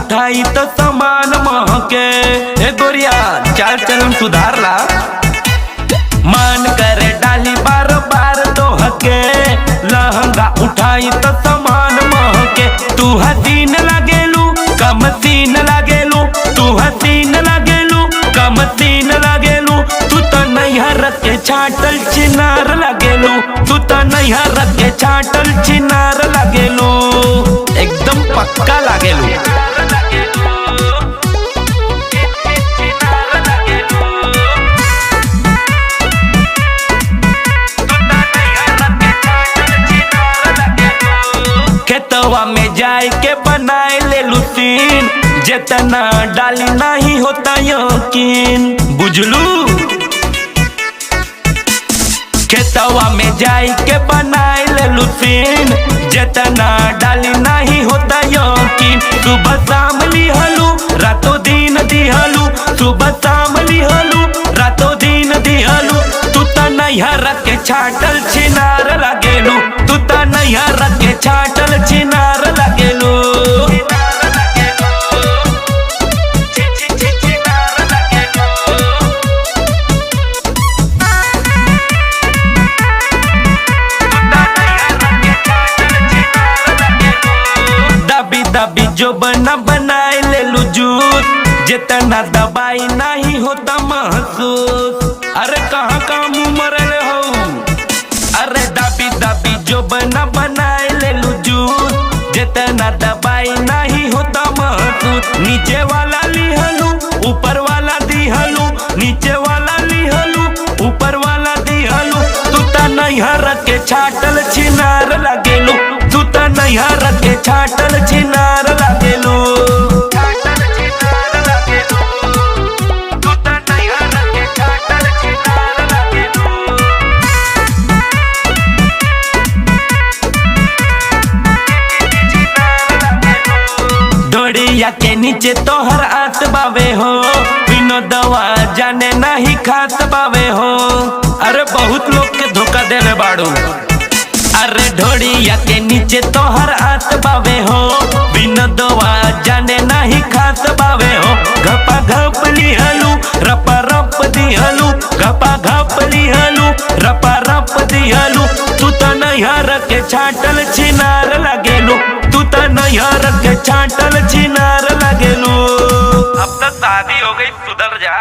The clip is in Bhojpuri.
उठाई तो सामान महके। ए गोरिया चाल चलन सुधार ला, मान करे डाली बार बार दोहके। लहंगा उठाई तो सामान महके। तू हसीन लागेलू कम सीन लागेलू, तू हसीन लागेलू कम सीन लागेलू। तू तो नैहर के छाटल चिनार लागेलू, तू तो नैहर के छाटल चिनार लागेलू, एकदम पक्का लागेलू। खेतवा में जाए के बनाए ले लुसीन, जितना डाली नहीं होता यकीन, बुझलू। खेतवा में जाए के बनाए ले लुसीन, जितना डाली नहीं होता यकीन। सुबह शाम लिहलू रातों दिन दिहलू, सुबह शाम लिहलू रातों दिन दिहलू। तू तो नैहर के छाटल चिनार लागेलू, तू तो नैहर के छाटल चिनार लागेलू। दबी दबी जो बना बनाए ले लू जूस, जितना दबाई नहीं होता महसूस। अरे कहाँ कहाँ मुँह मरले हो, अरे दबी दबी जो बना बनाए ले लू जूस, जितना दबाई नहीं होता महसूस। नीचे वाला लिहलू ऊपर वाला दिहलू, नीचे वाला लिहलू ऊपर वाला दिहलू। तू तो नैहर के छाटल चिनार लागेलू, तू तो नैहर के छाटल चिनार लागेलू। डोरिया के नीचे तोहर आत बावे हो, बिनो दवा जाने नहीं खात बावे हो। अरे बहुत लोग के धोखा देले बाड़ू। अरे ढोड़िया के नीचे तोहर आत बावे हो, बिनो दवा जाने नहीं खात बावे हो। घपा घप लिहलू रपा रप दिहलू, घपा घप लिहलू रपा रप दिहलू। तू तो नैहर के छाटल चिनार लागेलू, तू तो नैहर के छाटल चिनार लागेलू। अब तो शादी हो गई सुधर जा।